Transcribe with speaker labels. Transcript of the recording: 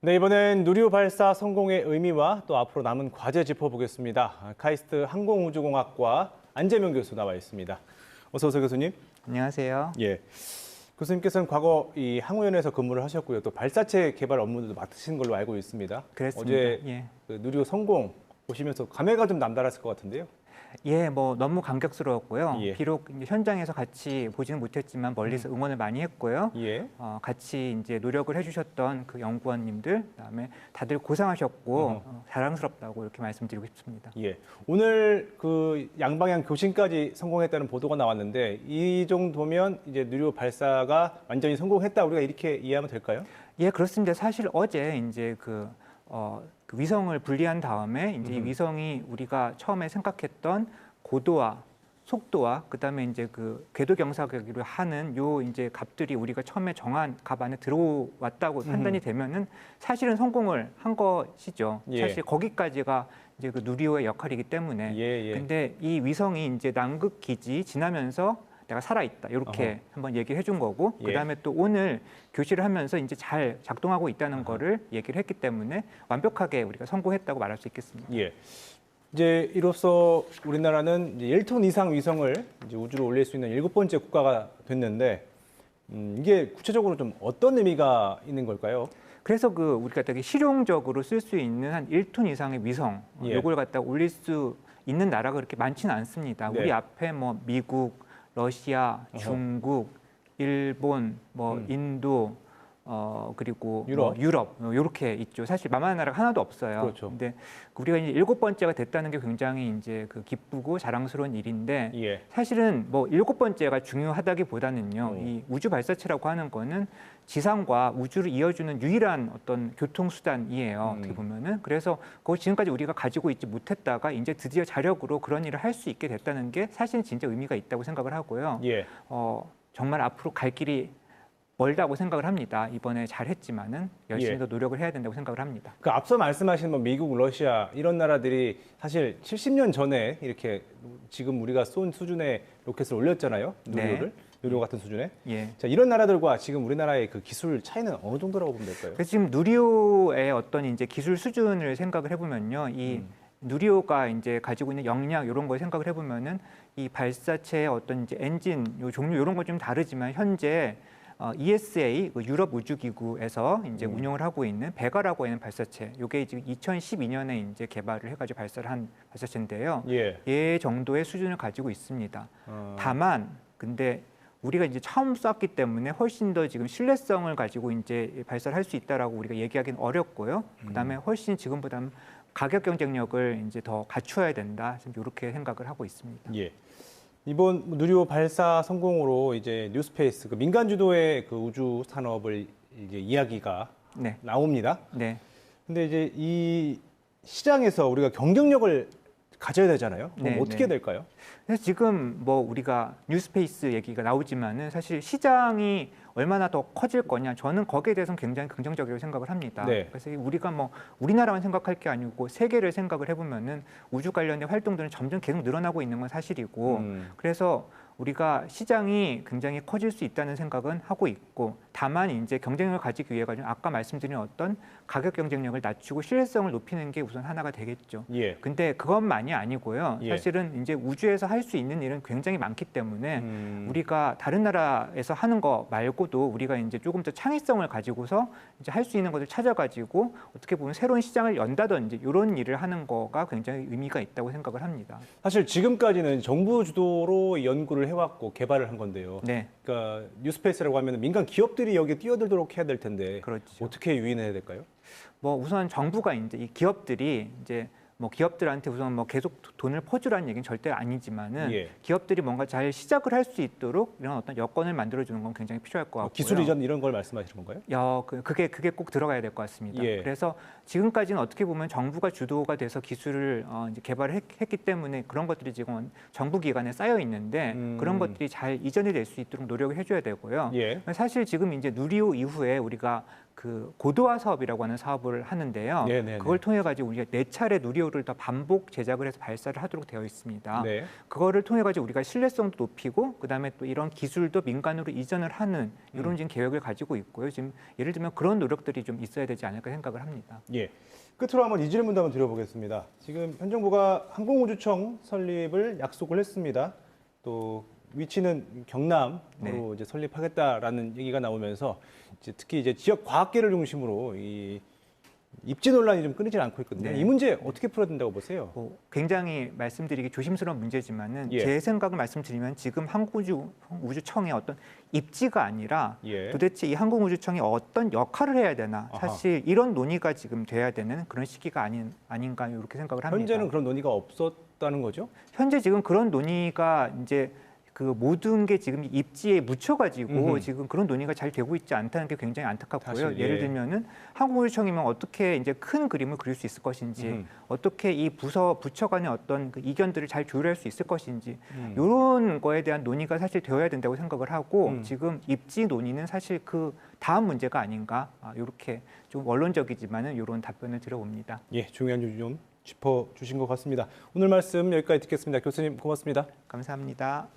Speaker 1: 네, 이번엔 누리호 발사 성공의 의미와 또 앞으로 남은 과제 짚어보겠습니다. 카이스트 항공우주공학과 안재명 교수 나와 있습니다. 어서 오세요, 교수님.
Speaker 2: 안녕하세요.
Speaker 1: 예. 교수님께서는 과거 이 항우연에서 근무를 하셨고요. 또 발사체 개발 업무도 맡으신 걸로 알고 있습니다.
Speaker 2: 그랬습니다.
Speaker 1: 어제
Speaker 2: 예.
Speaker 1: 그 누리호 성공 보시면서 감회가 좀 남달랐을 것 같은데요.
Speaker 2: 예, 뭐 너무 감격스러웠고요.
Speaker 1: 예.
Speaker 2: 비록 이제 현장에서 같이 보지는 못했지만 멀리서 응원을 많이 했고요.
Speaker 1: 예.
Speaker 2: 같이 이제 노력을 해주셨던 그 연구원님들, 그다음에 다들 고생하셨고 자랑스럽다고 이렇게 말씀드리고 싶습니다.
Speaker 1: 예. 오늘 그 양방향 교신까지 성공했다는 보도가 나왔는데 이 정도면 이제 누리호 발사가 완전히 성공했다 우리가 이렇게 이해하면 될까요?
Speaker 2: 예, 그렇습니다. 사실 어제 이제 그 위성을 분리한 다음에 이제 이 위성이 우리가 처음에 생각했던 고도와 속도와 그다음에 이제 그 궤도 경사각으로 하는 요 이제 값들이 우리가 처음에 정한 값 안에 들어왔다고 판단이 되면은 사실은 성공을 한 것이죠.
Speaker 1: 예.
Speaker 2: 사실 거기까지가 이제 그 누리호의 역할이기 때문에.
Speaker 1: 예, 예.
Speaker 2: 근데 이 위성이 이제 남극 기지 지나면서 내가 살아있다 이렇게 한번 얘기를 해준 거고
Speaker 1: 예.
Speaker 2: 그다음에 또 오늘 교실을 하면서 이제 잘 작동하고 있다는 거를 얘기를 했기 때문에 완벽하게 우리가 성공했다고 말할 수 있겠습니다.
Speaker 1: 예. 이제 이로써 우리나라는 이제 1톤 이상 위성을 이제 우주로 올릴 수 있는 7번째 국가가 됐는데 이게 구체적으로 좀 어떤 의미가 있는 걸까요?
Speaker 2: 그래서 그 우리가 되게 실용적으로 쓸 수 있는 한 1톤 이상의 위성
Speaker 1: 예.
Speaker 2: 요걸 갖다 올릴 수 있는 나라가 그렇게 많지는 않습니다.
Speaker 1: 네.
Speaker 2: 우리 앞에 뭐 미국, 러시아, 중국, 일본, 뭐 인도, 그리고 유럽 이렇게 있죠. 사실 만만한 나라가 하나도 없어요.
Speaker 1: 그렇죠.
Speaker 2: 근데 우리가 이제 7번째가 됐다는 게 굉장히 이제 그 기쁘고 자랑스러운 일인데
Speaker 1: 예.
Speaker 2: 사실은 뭐 7번째가 중요하다기보다는요. 이 우주 발사체라고 하는 거는 지상과 우주를 이어주는 유일한 어떤 교통수단이에요. 어떻게 보면은. 그래서 그거 지금까지 우리가 가지고 있지 못했다가 이제 드디어 자력으로 그런 일을 할 수 있게 됐다는 게 사실은 진짜 의미가 있다고 생각을 하고요.
Speaker 1: 예.
Speaker 2: 정말 앞으로 갈 길이 멀다고 생각을 합니다. 이번에 잘했지만은 열심히
Speaker 1: 예.
Speaker 2: 더 노력을 해야 된다고 생각을 합니다.
Speaker 1: 그 앞서 말씀하신 뭐 미국, 러시아 이런 나라들이 사실 70년 전에 이렇게 지금 우리가 쏜 수준의 로켓을 올렸잖아요. 누리호를. 누리호 같은 수준에.
Speaker 2: 예.
Speaker 1: 자, 이런 나라들과 지금 우리나라의 그 기술 차이는 어느 정도라고 보면 될까요?
Speaker 2: 그래서 지금 누리호의 어떤 이제 기술 수준을 생각을 해보면요, 이 누리호가 이제 가지고 있는 역량 이런 걸 생각을 해보면은 이 발사체의 어떤 이제 엔진 요 종류 이런 거 좀 다르지만 현재 ESA 유럽 우주기구에서 이제 운영을 하고 있는 베가라고 하는 발사체, 이게 지금 2012년에 이제 개발을 해가지고 발사를 한 발사체인데요.
Speaker 1: 예.
Speaker 2: 얘 정도의 수준을 가지고 있습니다. 다만 근데 우리가 이제 처음 쐈기 때문에 훨씬 더 지금 신뢰성을 가지고 이제 발사를 할 수 있다라고 우리가 얘기하기는 어렵고요. 그다음에 훨씬 지금보다는 가격 경쟁력을 이제 더 갖춰야 된다. 지금 이렇게 생각을 하고 있습니다.
Speaker 1: 예. 이번 누리호 발사 성공으로 이제 뉴스페이스 그 민간 주도의 그 우주 산업을 이제 이야기가
Speaker 2: 네.
Speaker 1: 나옵니다.
Speaker 2: 네.
Speaker 1: 근데 이제 이 시장에서 우리가 경쟁력을 가져야 되잖아요. 그럼
Speaker 2: 네,
Speaker 1: 어떻게
Speaker 2: 네.
Speaker 1: 될까요?
Speaker 2: 그래서 지금 뭐 우리가 뉴스페이스 얘기가 나오지만은 사실 시장이 얼마나 더 커질 거냐, 저는 거기에 대해서는 굉장히 긍정적이라고 생각을 합니다.
Speaker 1: 네.
Speaker 2: 그래서 우리가 뭐 우리나라만 생각할 게 아니고 세계를 생각을 해보면은 우주 관련된 활동들은 점점 계속 늘어나고 있는 건 사실이고, 그래서 우리가 시장이 굉장히 커질 수 있다는 생각은 하고 있고, 다만 이제 경쟁력을 가지기 위해 가지고 아까 말씀드린 어떤 가격 경쟁력을 낮추고 신뢰성을 높이는 게 우선 하나가 되겠죠.
Speaker 1: 예.
Speaker 2: 근데 그것만이 아니고요.
Speaker 1: 예.
Speaker 2: 사실은 이제 우주에서 할 수 있는 일은 굉장히 많기 때문에 우리가 다른 나라에서 하는 거 말고도 우리가 이제 조금 더 창의성을 가지고서 이제 할 수 있는 것을 찾아가지고 어떻게 보면 새로운 시장을 연다든지 이런 일을 하는 거가 굉장히 의미가 있다고 생각을 합니다.
Speaker 1: 사실 지금까지는 정부 주도로 연구를 해왔고 개발을 한 건데요.
Speaker 2: 네.
Speaker 1: 그러니까 뉴스페이스라고 하면 민간 기업들이 여기에 뛰어들도록 해야 될 텐데
Speaker 2: 그렇죠.
Speaker 1: 어떻게 유인해야 될까요?
Speaker 2: 뭐 우선 정부가 이제 이 기업들이 이제 뭐 기업들한테 우선 뭐 계속 돈을 퍼주라는 얘기는 절대 아니지만은
Speaker 1: 예.
Speaker 2: 기업들이 뭔가 잘 시작을 할 수 있도록 이런 어떤 여건을 만들어주는 건 굉장히 필요할 것 같고요.
Speaker 1: 기술 이전 이런 걸 말씀하시는 건가요?
Speaker 2: 그게 꼭 들어가야 될 것 같습니다.
Speaker 1: 예.
Speaker 2: 그래서 지금까지는 어떻게 보면 정부가 주도가 돼서 기술을 이제 개발을 했기 때문에 그런 것들이 지금 정부 기관에 쌓여 있는데 그런 것들이 잘 이전이 될 수 있도록 노력을 해줘야 되고요.
Speaker 1: 예.
Speaker 2: 사실 지금 이제 누리호 이후에 우리가 그 고도화 사업이라고 하는 사업을 하는데요.
Speaker 1: 네네네.
Speaker 2: 그걸 통해 가지고 우리가 4차례 누리호를 더 반복 제작을 해서 발사를 하도록 되어 있습니다.
Speaker 1: 네.
Speaker 2: 그거를 통해 가지고 우리가 신뢰성도 높이고 그다음에 또 이런 기술도 민간으로 이전을 하는 이런 지금 계획을 가지고 있고요. 지금 예를 들면 그런 노력들이 좀 있어야 되지 않을까 생각을 합니다.
Speaker 1: 예. 끝으로 한번 이 질문도 한번 드려보겠습니다. 지금 현 정부가 항공우주청 설립을 약속을 했습니다. 또 위치는 경남으로
Speaker 2: 네.
Speaker 1: 이제 설립하겠다라는 얘기가 나오면서 이제 특히 이제 지역 과학계를 중심으로 이 입지 논란이 좀 끊이질 않고 있거든요.
Speaker 2: 네.
Speaker 1: 이 문제 어떻게 풀어야 된다고 보세요?
Speaker 2: 굉장히 말씀드리기 조심스러운 문제지만은
Speaker 1: 예.
Speaker 2: 제 생각을 말씀드리면 지금 항공우주청의 어떤 입지가 아니라
Speaker 1: 예.
Speaker 2: 도대체 이 항공우주청이 어떤 역할을 해야 되나
Speaker 1: 아하.
Speaker 2: 사실 이런 논의가 지금 돼야 되는 그런 시기가 아닌가 이렇게 생각을 합니다.
Speaker 1: 현재는 그런 논의가 없었다는 거죠?
Speaker 2: 현재 지금 그런 논의가 이제 그 모든 게 지금 입지에 묻혀가지고
Speaker 1: 음흠.
Speaker 2: 지금 그런 논의가 잘 되고 있지 않다는 게 굉장히 안타깝고요.
Speaker 1: 사실, 예.
Speaker 2: 예를 들면은 항공우주청이면 어떻게 이제 큰 그림을 그릴 수 있을 것인지, 어떻게 이 부처 간의 어떤 그 이견들을 잘 조율할 수 있을 것인지, 이런 거에 대한 논의가 사실 되어야 된다고 생각을 하고 지금 입지 논의는 사실 그 다음 문제가 아닌가 이렇게 좀 원론적이지만은 이런 답변을 드려봅니다.
Speaker 1: 예, 중요한 주제 좀 짚어주신 것 같습니다. 오늘 말씀 여기까지 듣겠습니다. 교수님 고맙습니다.
Speaker 2: 감사합니다.